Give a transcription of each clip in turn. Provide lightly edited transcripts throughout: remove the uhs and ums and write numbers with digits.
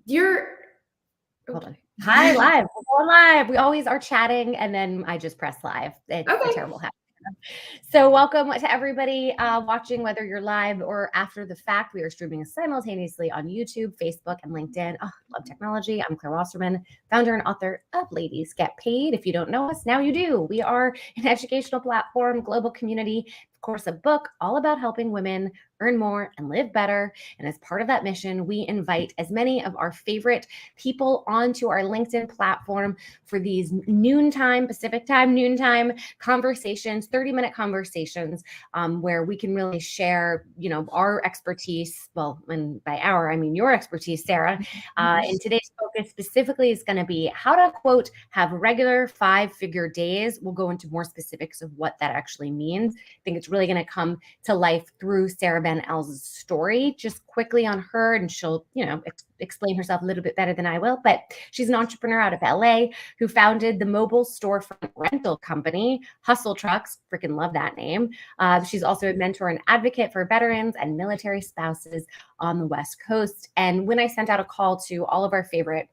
You're Hold on. Hi, live. We're going live. We always are chatting, and then I just press live. It's a terrible habit. So welcome to everybody watching, whether you're live or after the fact. We are streaming simultaneously on YouTube, Facebook, and LinkedIn. Oh, love technology. I'm Claire Wasserman, founder and author of Ladies Get Paid. If you don't know us, now you do. We are an educational platform, global community, of course, a book all about helping women earn more and live better. And as part of that mission, we invite as many of our favorite people onto our LinkedIn platform for these noontime, Pacific time, noontime conversations, 30-minute conversations where we can really share, our expertise. Well, and by our, I mean your expertise, Sarah. And today's focus specifically is going to be how to, quote, have regular 5-figure days. We'll go into more specifics of what that actually means. I think it's really going to come to life through Sara Van Ells' story, just quickly on her, and she'll, explain herself a little bit better than I will. But she's an entrepreneur out of LA who founded the mobile storefront rental company, Hustle Trucks. Freaking love that name. She's also a mentor and advocate for veterans and military spouses on the West Coast. And when I sent out a call to all of our favorite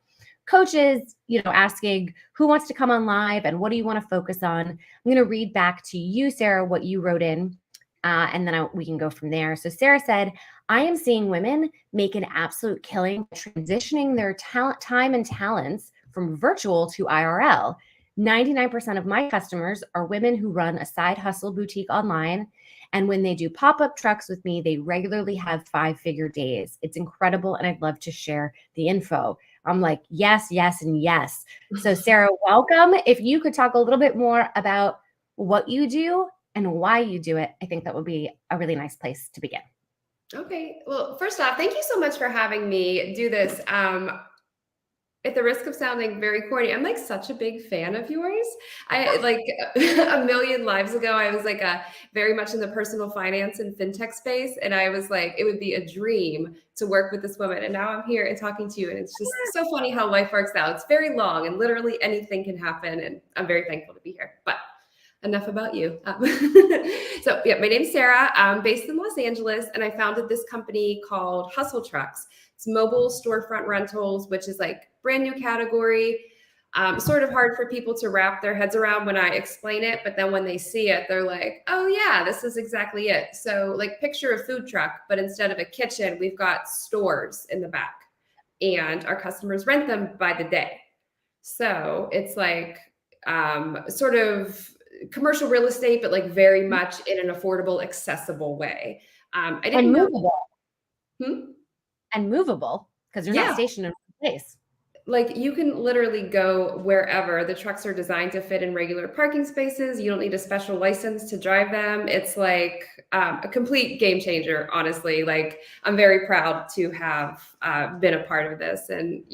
coaches, asking who wants to come on live and what do you want to focus on, I'm going to read back to you, Sarah, what you wrote in. And then we can go from there. So Sarah said, I am seeing women make an absolute killing transitioning their time and talents from virtual to IRL. 99% of my customers are women who run a side hustle boutique online. And when they do pop-up trucks with me, they regularly have 5-figure days. It's incredible. And I'd love to share the info. I'm like, yes, yes, and yes. So Sarah, welcome. If you could talk a little bit more about what you do and why you do it, I think that would be a really nice place to begin. Okay. Well, first off, thank you so much for having me do this. At the risk of sounding very corny, I'm like such a big fan of yours. I like a million lives ago, I was like very much in the personal finance and fintech space. And I was like, it would be a dream to work with this woman. And now I'm here and talking to you. And it's just so funny how life works out. It's very long and literally anything can happen. And I'm very thankful to be here. But enough about you. So yeah, my name's Sarah. I'm based in Los Angeles, and I founded this company called Hustle Trucks. It's mobile storefront rentals, which is like brand new category. Sort of hard for people to wrap their heads around when I explain it, but then when they see it, they're like, oh yeah, this is exactly it. So like picture a food truck, but instead of a kitchen, we've got stores in the back, and our customers rent them by the day. So it's like sort of commercial real estate, but like very much in an affordable, accessible way. I didn't and movable. know. And movable, because you're not stationed in one place. Like you can literally go wherever. The trucks are designed to fit in regular parking spaces. You don't need a special license to drive them. It's like a complete game changer, honestly. Like I'm very proud to have been a part of this. And,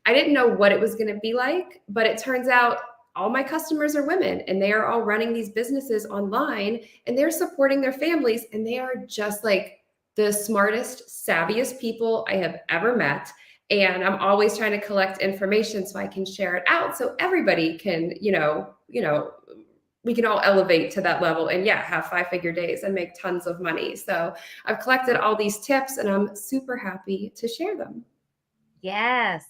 I didn't know what it was going to be like, but it turns out all my customers are women, and they are all running these businesses online, and they're supporting their families, and they are just like the smartest, savviest people I have ever met. And I'm always trying to collect information so I can share it out so everybody can, we can all elevate to that level and have 5-figure days and make tons of money. So I've collected all these tips, and I'm super happy to share them. Yes.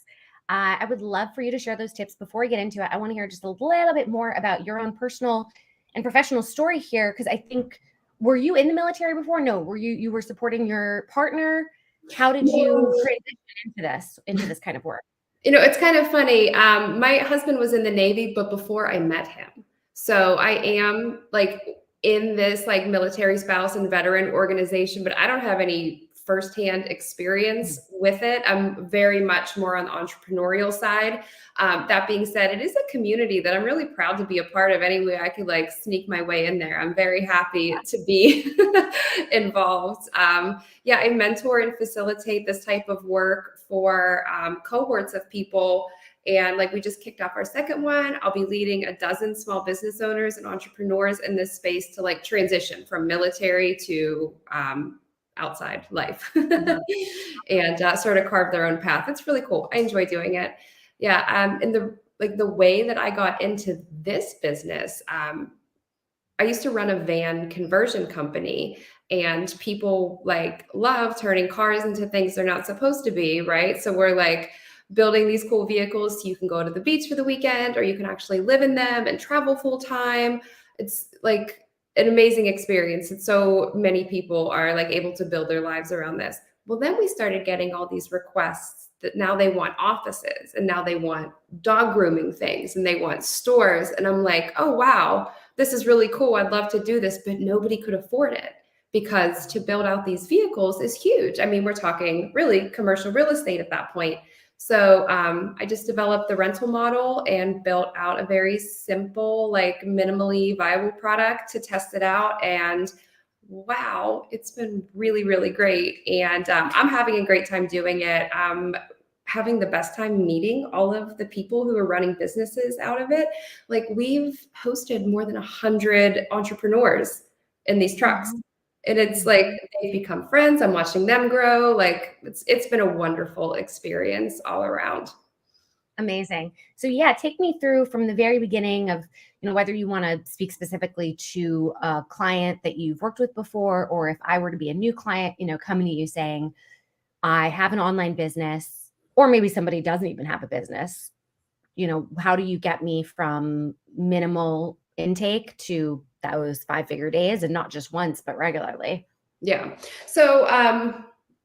I would love for you to share those tips. Before we get into it, I want to hear just a little bit more about your own personal and professional story here, because I think, were you in the military before? No, were you were supporting your partner? How did you transition into this kind of work? It's kind of funny. My husband was in the Navy, but before I met him. So I am like in this like military spouse and veteran organization, but I don't have any firsthand experience with it. I'm very much more on the entrepreneurial side. That being said, it is a community that I'm really proud to be a part of. Any way I could like sneak my way in there, I'm very happy to be involved. I mentor and facilitate this type of work for cohorts of people. And like we just kicked off our second one. I'll be leading a dozen small business owners and entrepreneurs in this space to like transition from military to outside life and sort of carve their own path. It's really cool. I enjoy doing it. And the way that I got into this business, I used to run a van conversion company. and people like love turning cars into things they're not supposed to be, right? So we're like building these cool vehicles so you can go to the beach for the weekend, or you can actually live in them and travel full time. It's like an amazing experience. And so many people are like able to build their lives around this. Well, then we started getting all these requests that now they want offices, and now they want dog grooming things, and they want stores. And I'm like, oh, wow, this is really cool. I'd love to do this, but nobody could afford it, because to build out these vehicles is huge. I mean, we're talking really commercial real estate at that point. So I just developed the rental model and built out a very simple, like minimally viable product to test it out. And wow, it's been really, really great. And I'm having a great time doing it. Having the best time meeting all of the people who are running businesses out of it. Like, we've hosted more than 100 entrepreneurs in these trucks. And it's like they've become friends. I'm watching them grow. Like, it's been a wonderful experience all around. Amazing. So yeah, take me through from the very beginning of, whether you want to speak specifically to a client that you've worked with before, or if I were to be a new client, coming to you saying, I have an online business, or maybe somebody doesn't even have a business. How do you get me from minimal intake to those 5-figure days, and not just once, but regularly? Yeah. So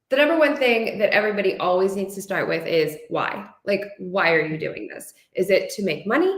the number one thing that everybody always needs to start with is why. Like, why are you doing this? Is it to make money?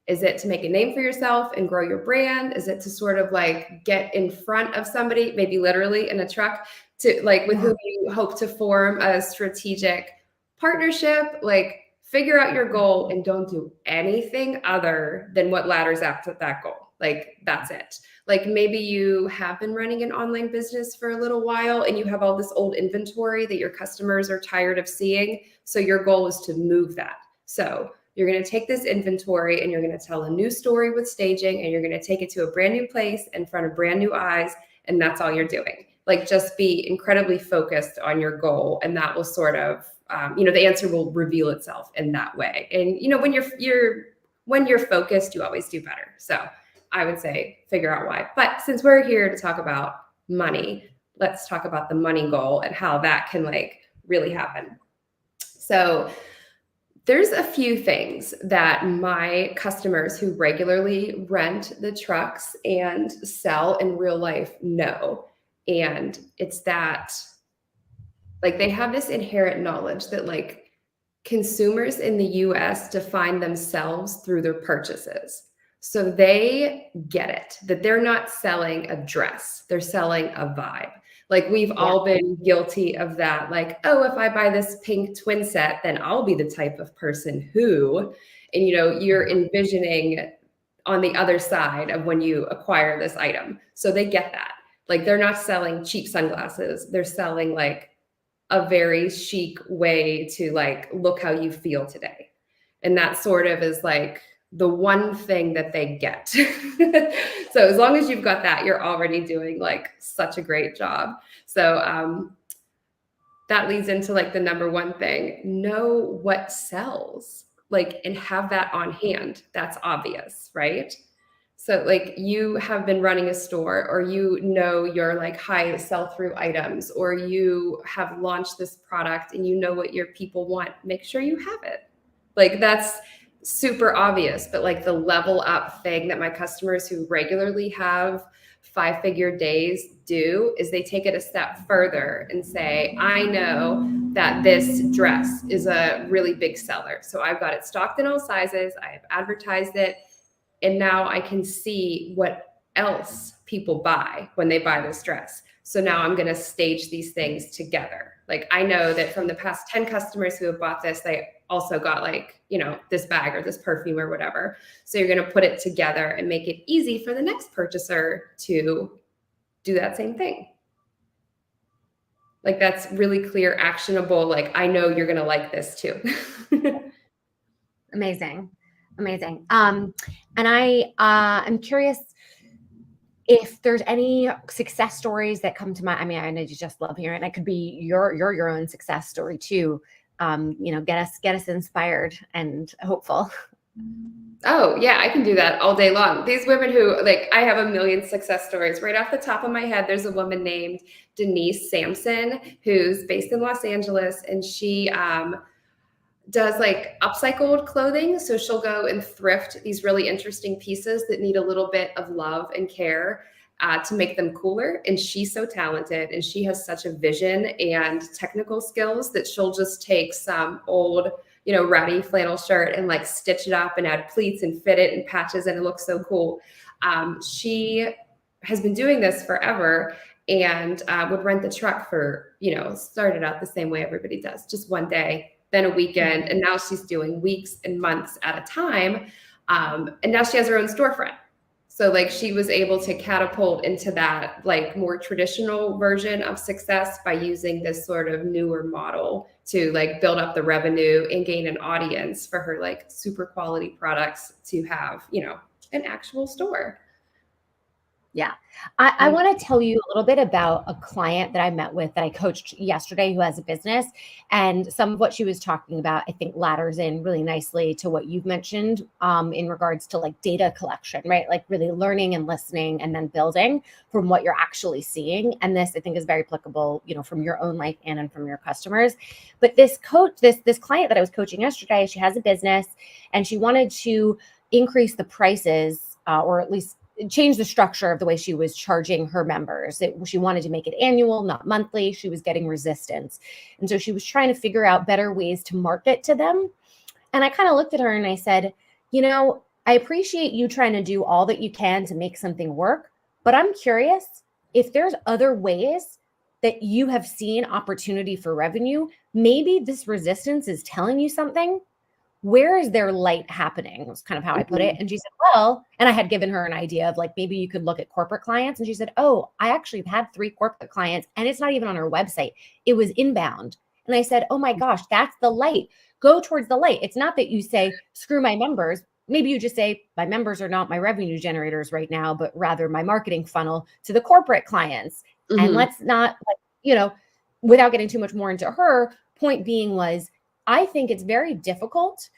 Is it to make a name for yourself and grow your brand? Is it to sort of like get in front of somebody, maybe literally in a truck, to like with whom you hope to form a strategic partnership? Like, figure out your goal and don't do anything other than what ladders up to that goal. Like, that's it. Like, maybe you have been running an online business for a little while and you have all this old inventory that your customers are tired of seeing. So your goal is to move that. So you're going to take this inventory and you're going to tell a new story with staging, and you're going to take it to a brand new place in front of brand new eyes. And that's all you're doing. Like, just be incredibly focused on your goal. And that will sort of, the answer will reveal itself in that way. And, when you're focused, you always do better. So I would say figure out why. But since we're here to talk about money, let's talk about the money goal and how that can like really happen. So there's a few things that my customers who regularly rent the trucks and sell in real life know. And it's that, like, they have this inherent knowledge that like consumers in the US define themselves through their purchases. So they get it, that they're not selling a dress, they're selling a vibe. Like, we've all been guilty of that. Like, oh, if I buy this pink twin set, then I'll be the type of person who, and you're envisioning on the other side of when you acquire this item. So they get that. Like, they're not selling cheap sunglasses. They're selling like a very chic way to like look how you feel today. And that sort of is like the one thing that they get. So as long as you've got that, you're already doing like such a great job. So that leads into like the number one thing: know what sells, like, and have that on hand. That's obvious, right? So like, you have been running a store, or your like high sell-through items, or you have launched this product and you know what your people want. Make sure you have it. Like, that's super obvious. But like, the level up thing that my customers who regularly have 5-figure days do is they take it a step further and say, I know that this dress is a really big seller, so I've got it stocked in all sizes, I have advertised it, and now I can see what else people buy when they buy this dress. So now I'm going to stage these things together. Like, I know that from the past 10 customers who have bought this, they also got like, this bag or this perfume or whatever. So you're going to put it together and make it easy for the next purchaser to do that same thing. Like, that's really clear, actionable. Like, I know you're going to like this too. Amazing. And I'm curious if there's any success stories that come to mind. I mean, I know you just love hearing it. It could be your own success story too. Get us inspired and hopeful. Oh, yeah, I can do that all day long. These women who, like, I have a million success stories. Right off the top of my head, there's a woman named Denise Sampson who's based in Los Angeles, and she does like upcycled clothing. So she'll go and thrift these really interesting pieces that need a little bit of love and care to make them cooler. And she's so talented and she has such a vision and technical skills that she'll just take some old, ratty flannel shirt and like stitch it up and add pleats and fit it and patches, and it looks so cool. She has been doing this forever and would rent the truck for, started out the same way everybody does, just one day, then a weekend. And now she's doing weeks and months at a time. And now she has her own storefront. So like she was able to catapult into that like more traditional version of success by using this sort of newer model to like build up the revenue and gain an audience for her like super quality products to have, an actual store. Yeah. I want to tell you a little bit about a client that I met with that I coached yesterday who has a business. And some of what she was talking about, I think, ladders in really nicely to what you've mentioned in regards to like data collection, right? Like really learning and listening and then building from what you're actually seeing. And this, I think, is very applicable, from your own life and from your customers. But this client that I was coaching yesterday, she has a business and she wanted to increase the prices or at least change the structure of the way she was charging her members. She wanted to make it annual, not monthly. She was getting resistance. And so she was trying to figure out better ways to market to them. And I kind of looked at her and I said, I appreciate you trying to do all that you can to make something work, but I'm curious if there's other ways that you have seen opportunity for revenue. Maybe this resistance is telling you something. Where is their light happening? Was kind of how I put it. And she said, well, and I had given her an idea of like, maybe you could look at corporate clients. And she said, oh, I actually had 3 corporate clients and it's not even on our website. It was inbound. And I said, oh my gosh, that's the light. Go towards the light. It's not that you say, screw my members. Maybe you just say, my members are not my revenue generators right now, but rather my marketing funnel to the corporate clients. Mm-hmm. And let's not, without getting too much more into her point being was, I think it's very difficult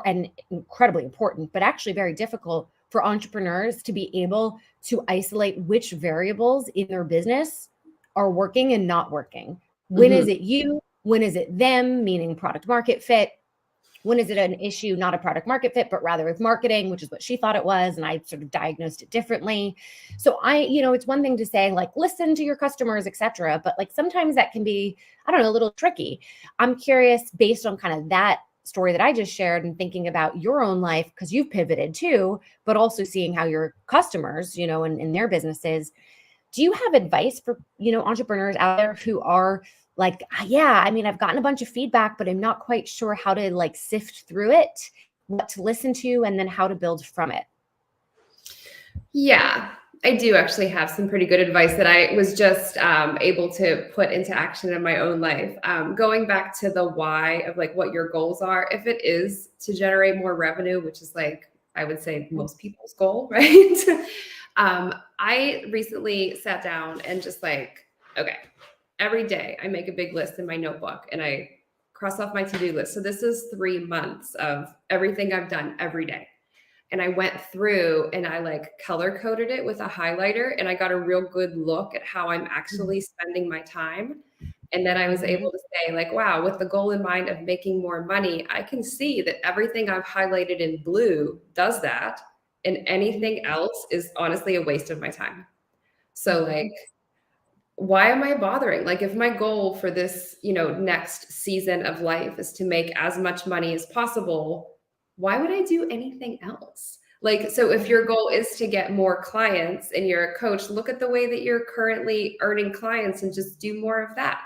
and incredibly important, but actually very difficult for entrepreneurs to be able to isolate which variables in their business are working and not working. When is it you? When is it them? Meaning product market fit. When is it an issue, not a product market fit, but rather with marketing, which is what she thought it was. And I sort of diagnosed it differently. So it's one thing to say like, listen to your customers, et cetera. But like, sometimes that can be, a little tricky. I'm curious based on kind of that story that I just shared and thinking about your own life, because you've pivoted too, but also seeing how your customers, in their businesses, do you have advice for, entrepreneurs out there who are like, yeah, I've gotten a bunch of feedback, but I'm not quite sure how to like sift through it, what to listen to, and then how to build from it? Yeah, I do actually have some pretty good advice that I was just able to put into action in my own life. Going back to the why of like what your goals are, if it is to generate more revenue, which is like, I would say most people's goal, right? I recently sat down and just like, okay, every day I make a big list in my notebook and I cross off my to-do list. So this is 3 months of everything I've done every day. And I went through and I like color coded it with a highlighter and I got a real good look at how I'm actually spending my time. And then I was able to say like, wow, with the goal in mind of making more money, I can see that everything I've highlighted in blue does that. And anything else is honestly a waste of my time. So like, why am I bothering? Like if my goal for this, next season of life is to make as much money as possible, why would I do anything else? Like, so if your goal is to get more clients and you're a coach, look at the way that you're currently earning clients and just do more of that.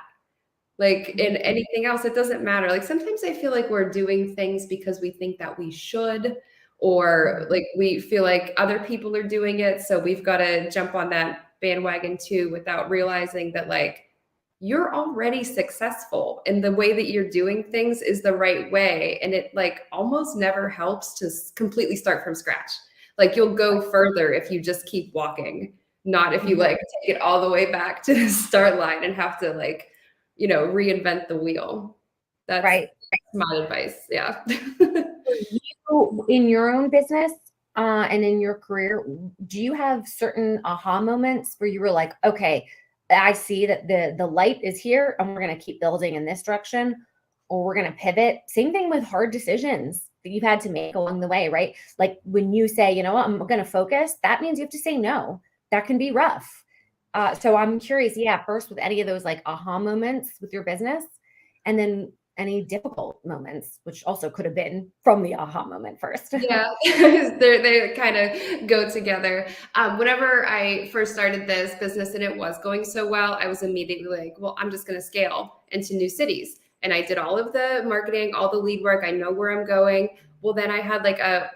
Like in anything else, it doesn't matter. Like sometimes I feel like we're doing things because we think that we should, or like we feel like other people are doing it. So we've got to jump on that bandwagon too, without realizing that like you're already successful and the way that you're doing things is the right way. And it like almost never helps to completely start from scratch. Like you'll go further if you just keep walking, not if you like take it all the way back to the start line and have to like, reinvent the wheel. That's right. My advice. Yeah. You, in your own business and in your career, do you have certain aha moments where you were like, okay, I see that the light is here and we're going to keep building in this direction, or we're going to pivot? Same thing with hard decisions that you've had to make along the way, right? Like when you say, you know what, I'm going to focus, that means you have to say no. That can be rough. So I'm curious, yeah, first with any of those like aha moments with your business, and then any difficult moments, which also could have been from the aha moment first. Yeah, they kind of go together. Whenever I first started this business and it was going so well, I was immediately like, well, I'm just going to scale into new cities. And I did all of the marketing, all the lead work. I know where I'm going. Well, then I had like a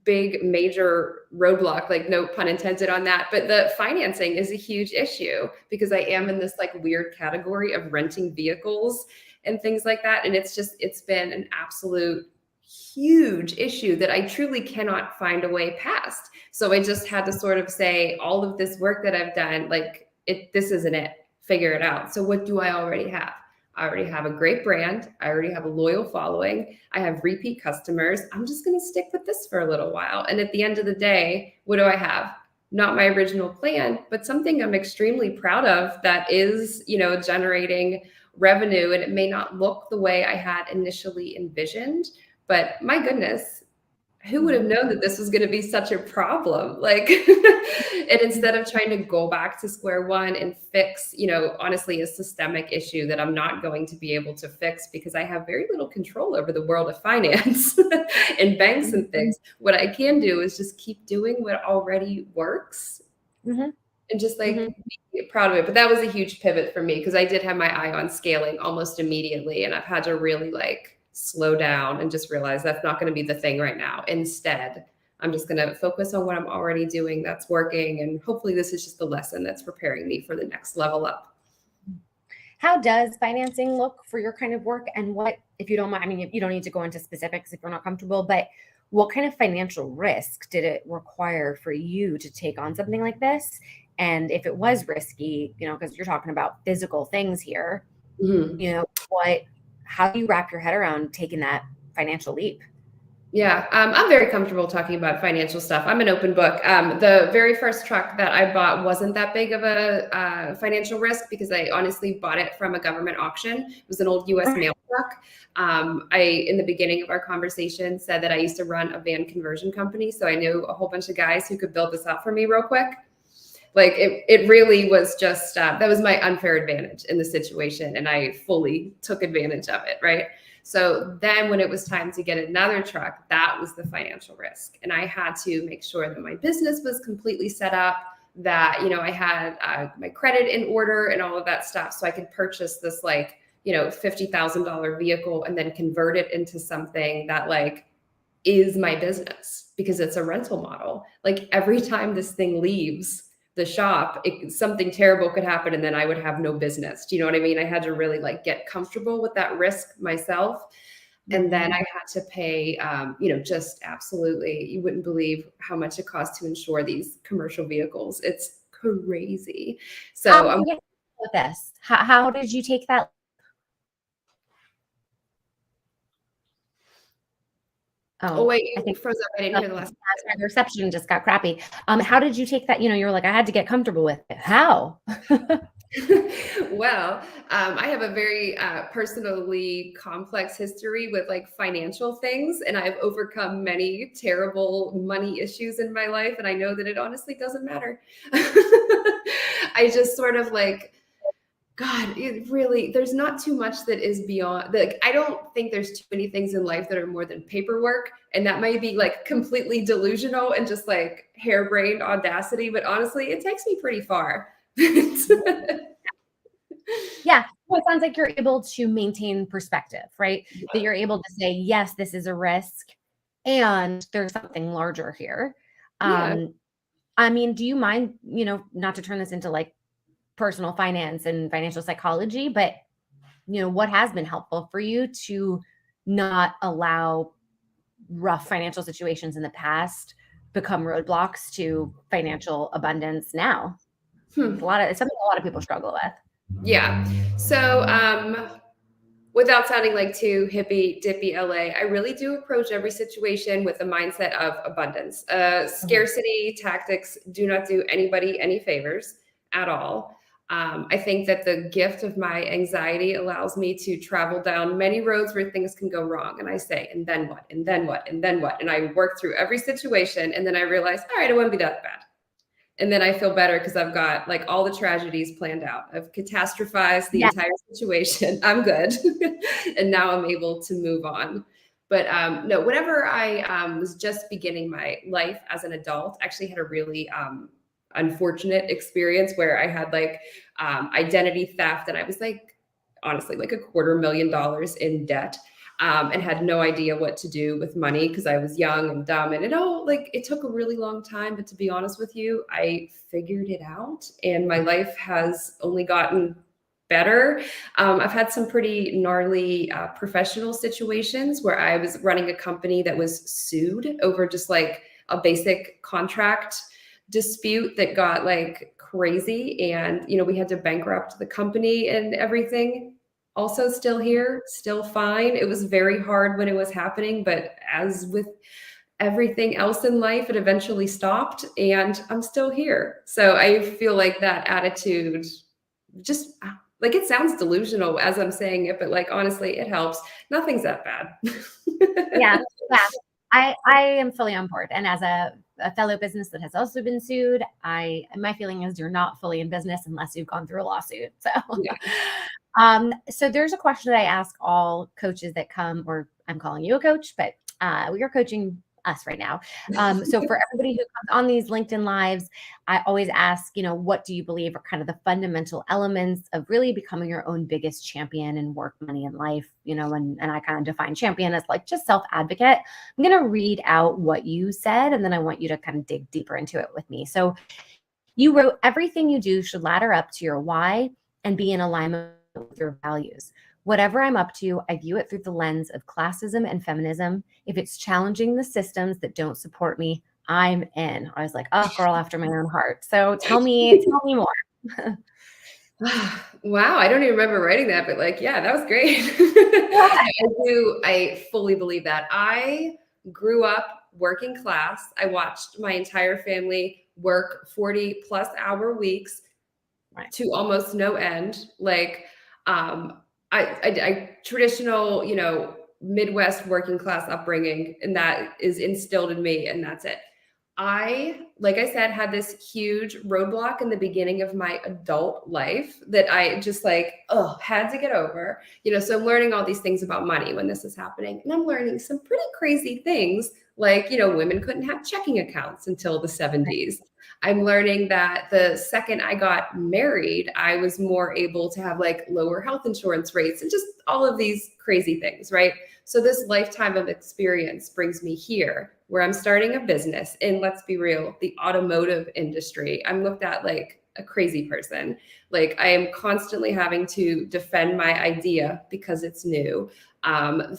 big major roadblock, like no pun intended on that, but the financing is a huge issue because I am in this like weird category of renting vehicles and things like that, and it's been an absolute huge issue that I truly cannot find a way past. So I just had to sort of say, all of this work that I've done, like this isn't it, figure it out. So what do I already have? I already have a great brand. I already have a loyal following. I have repeat customers. I'm just going to stick with this for a little while. And at the end of the day, what do I have? Not my original plan, but something I'm extremely proud of that is, generating revenue. And it may not look the way I had initially envisioned, but my goodness, who would have known that this was going to be such a problem? Like, and instead of trying to go back to square one and fix, honestly, a systemic issue that I'm not going to be able to fix because I have very little control over the world of finance and banks and things. What I can do is just keep doing what already works and just like be proud of it. But that was a huge pivot for me because I did have my eye on scaling almost immediately. And I've had to really slow down and just realize that's not going to be the thing right now. Instead, I'm just going to focus on what I'm already doing that's working. And hopefully this is just the lesson that's preparing me for the next level up. How does financing look for your kind of work? And what, if you don't mind, I mean, you don't need to go into specifics if you're not comfortable, but what kind of financial risk did it require for you to take on something like this? And if it was risky, because you're talking about physical things here, how do you wrap your head around taking that financial leap? Yeah, I'm very comfortable talking about financial stuff. I'm an open book. The very first truck that I bought wasn't that big of a financial risk because I honestly bought it from a government auction. It was an old U.S. mail truck. I, in the beginning of our conversation, said that I used to run a van conversion company. So I knew a whole bunch of guys who could build this up for me real quick. Like it really was just, that was my unfair advantage in the situation. And I fully took advantage of it, right? So then when it was time to get another truck, that was the financial risk. And I had to make sure that my business was completely set up, that, I had my credit in order and all of that stuff. So I could purchase this $50,000 vehicle and then convert it into something that is my business because it's a rental model. Like every time this thing leaves the shop, something terrible could happen and then I would have no business. Do you know what I mean? I had to really get comfortable with that risk myself. And then I had to pay, just absolutely, you wouldn't believe how much it costs to insure these commercial vehicles. It's crazy. So I'm with this. How did you take that? Oh wait, I think froze up. I didn't hear the last. My reception just got crappy. How did you take that? You're like, I had to get comfortable with it. How? Well, I have a very personally complex history with financial things, and I've overcome many terrible money issues in my life. And I know that it honestly doesn't matter. I just sort of God, it really, there's not too much that is beyond, I don't think there's too many things in life that are more than paperwork. And that might be completely delusional and just harebrained audacity. But honestly, it takes me pretty far. Yeah. Well, it sounds like you're able to maintain perspective, right? Yeah. That you're able to say, yes, this is a risk and there's something larger here. Yeah. I mean, do you mind, not to turn this into personal finance and financial psychology, but what has been helpful for you to not allow rough financial situations in the past become roadblocks to financial abundance now? It's something a lot of people struggle with. Yeah. So, without sounding like too hippy dippy LA, I really do approach every situation with a mindset of abundance. Scarcity tactics do not do anybody any favors at all. I think that the gift of my anxiety allows me to travel down many roads where things can go wrong. And I say, and then what? And then what? And then what? And I work through every situation. And then I realize, all right, it wouldn't be that bad. And then I feel better because I've got like all the tragedies planned out. I've catastrophized the entire situation. I'm good. And now I'm able to move on. But no, whenever I was just beginning my life as an adult, I actually had a really unfortunate experience where I had like identity theft, and I was like, honestly, like $250,000 in debt. And had no idea what to do with money because I was young and dumb, and it took a really long time. But to be honest with you, I figured it out, and my life has only gotten better. I've had some pretty gnarly professional situations where I was running a company that was sued over just like a basic contract dispute that got like crazy, and we had to bankrupt the company and everything. Also still here, still fine. It was very hard when it was happening, but as with everything else in life, it eventually stopped, and I'm still here. So I feel like that attitude, just like, it sounds delusional as I'm saying it, but like, honestly, it helps. Nothing's that bad. Yeah. I am fully on board. And as a fellow business that has also been sued, my feeling is you're not fully in business unless you've gone through a lawsuit. So yeah. So there's a question that I ask all coaches that come, or I'm calling you a coach, but we are coaching us right now. So for everybody who comes on these LinkedIn lives, I always ask, what do you believe are kind of the fundamental elements of really becoming your own biggest champion in work, money, and life? And I kind of define champion as like just self-advocate. I'm going to read out what you said, and then I want you to kind of dig deeper into it with me. So you wrote, everything you do should ladder up to your why and be in alignment with your values. Whatever I'm up to, I view it through the lens of classism and feminism. If it's challenging the systems that don't support me, I'm in. I was like, oh, girl after my own heart. So tell me more. Wow, I don't even remember writing that, but like, yeah, that was great. I fully believe that. I grew up working class. I watched my entire family work 40+ hour weeks to almost no end. Like, I traditional, Midwest working class upbringing, and that is instilled in me, and that's it. Like I said, had this huge roadblock in the beginning of my adult life that I just had to get over. So I'm learning all these things about money when this is happening. And I'm learning some pretty crazy things, like, women couldn't have checking accounts until the 70s. I'm learning that the second I got married, I was more able to have like lower health insurance rates and just all of these crazy things, right? So this lifetime of experience brings me here, where I'm starting a business in, let's be real, the automotive industry. I'm looked at like a crazy person. Like, I am constantly having to defend my idea because it's new.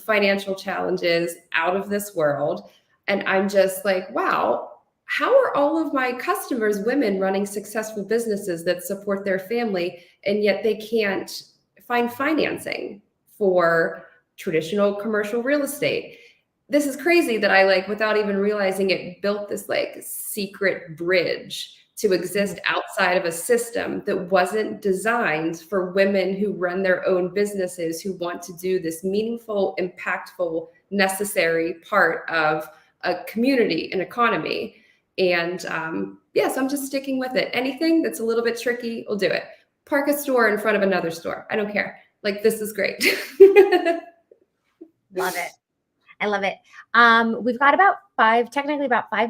Financial challenges out of this world. And I'm just like, wow, how are all of my customers women running successful businesses that support their family, and yet they can't find financing for traditional commercial real estate? This is crazy that I, without even realizing it, built this secret bridge to exist outside of a system that wasn't designed for women who run their own businesses, who want to do this meaningful, impactful, necessary part of a community and economy. And so I'm just sticking with it. Anything that's a little bit tricky, we'll do it. Park a store in front of another store. I don't care. This is great. Love it. I love it. We've got about 5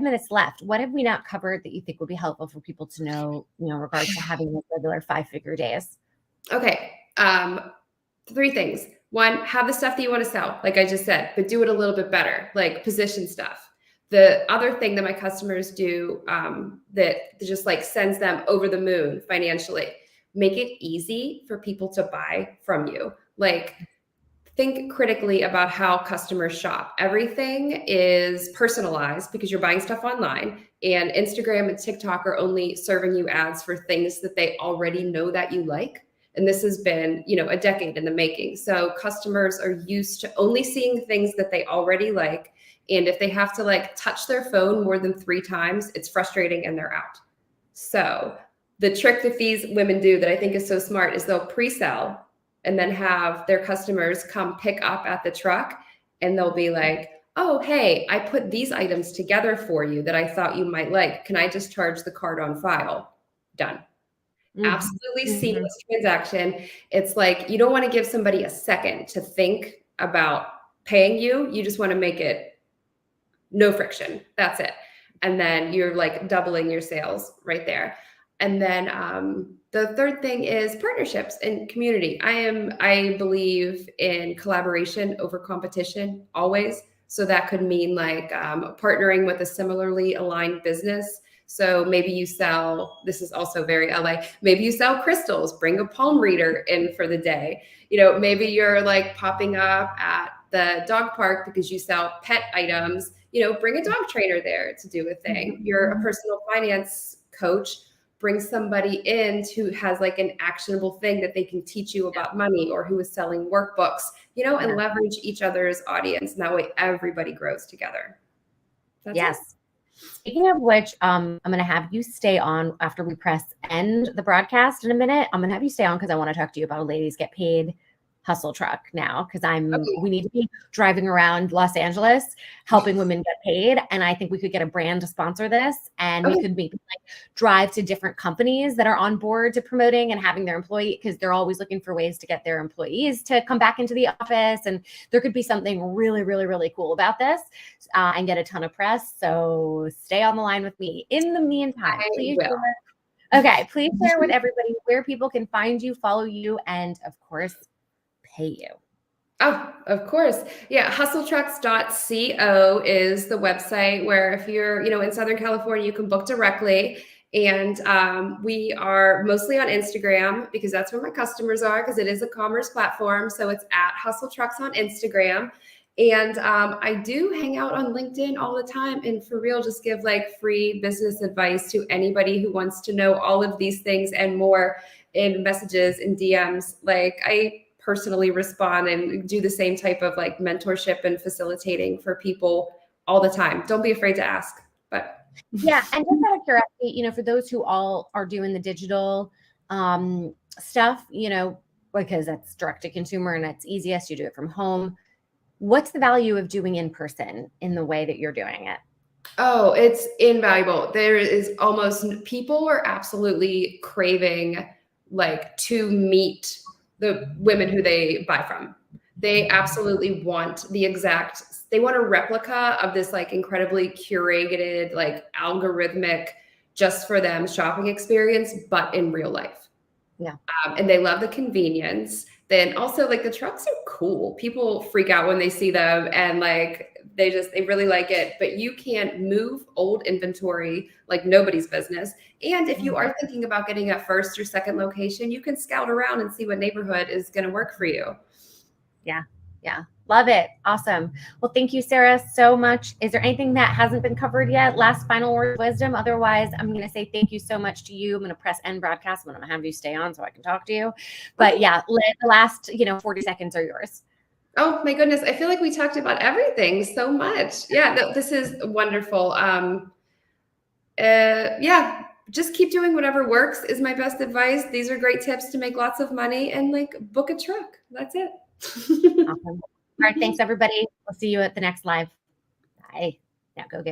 minutes left. What have we not covered that you think would be helpful for people to know, in regards to having those regular 5-figure days? Okay. 3 things. 1, have the stuff that you want to sell, like I just said, but do it a little bit better, like position stuff. The other thing that my customers do that just sends them over the moon financially, make it easy for people to buy from you. Think critically about how customers shop. Everything is personalized because you're buying stuff online, and Instagram and TikTok are only serving you ads for things that they already know that you like. And this has been, a decade in the making. So customers are used to only seeing things that they already like. And if they have to like touch their phone more than 3 times, it's frustrating and they're out. So the trick that these women do that I think is so smart is they'll pre-sell and then have their customers come pick up at the truck, and they'll be like, oh, hey, I put these items together for you that I thought you might like. Can I just charge the card on file? Done. Absolutely seamless transaction. It's like, you don't want to give somebody a second to think about paying you. You just want to make it no friction. That's it. And then you're like doubling your sales right there. And then the third thing is partnerships and community. I believe in collaboration over competition always. So that could mean like partnering with a similarly aligned business. So maybe you sell, this is also very LA, maybe you sell crystals, bring a palm reader in for the day. Maybe you're like popping up at the dog park because you sell pet items, bring a dog trainer there to do a thing. You're a personal finance coach, bring somebody in who has like an actionable thing that they can teach you about money, or who is selling workbooks, and leverage each other's audience. And that way everybody grows together. That's yes. it. Speaking of which, I'm going to have you stay on after we press end the broadcast in a minute. I'm going to have you stay on because I want to talk to you about a Ladies Get Paid hustle truck now, because we need to be driving around Los Angeles helping women get paid. And I think we could get a brand to sponsor this, and we could maybe like drive to different companies that are on board to promoting and having their employee, because they're always looking for ways to get their employees to come back into the office. And there could be something really, really, really cool about this and get a ton of press. So stay on the line with me. In the meantime, please share with everybody where people can find you, follow you, and of course, pay you. Oh, of course. Yeah. Hustletrucks.co is the website where if you're, in Southern California, you can book directly. And we are mostly on Instagram because that's where my customers are, because it is a commerce platform. So it's at Hustletrucks on Instagram. And I do hang out on LinkedIn all the time, and for real, just give like free business advice to anybody who wants to know all of these things and more in messages and DMs. Like I personally respond and do the same type of like mentorship and facilitating for people all the time. Don't be afraid to ask. But yeah, and just out of curiosity, for those who all are doing the digital stuff, because that's direct to consumer and it's easiest, you do it from home. What's the value of doing in person in the way that you're doing it? Oh, it's invaluable. There is people are absolutely craving like to meet the women who they buy from. They absolutely want they want a replica of this like incredibly curated, like algorithmic, just for them shopping experience, but in real life. Yeah. And they love the convenience. Then also like the trucks are cool. People freak out when they see them, and like they really like it. But you can move old inventory like nobody's business. And if you are thinking about getting a first or second location, you can scout around and see what neighborhood is going to work for you. Yeah. Yeah. Love it. Awesome. Well, thank you, Sara, so much. Is there anything that hasn't been covered yet? Last final word of wisdom. Otherwise, I'm going to say thank you so much to you. I'm going to press end broadcast. I'm going to have you stay on so I can talk to you. But yeah, the last, 40 seconds are yours. Oh my goodness. I feel like we talked about everything so much. Yeah, this is wonderful. Yeah, just keep doing whatever works is my best advice. These are great tips to make lots of money, and like book a truck. That's it. Awesome. All right. Thanks, everybody. We'll see you at the next live. Bye. Now go get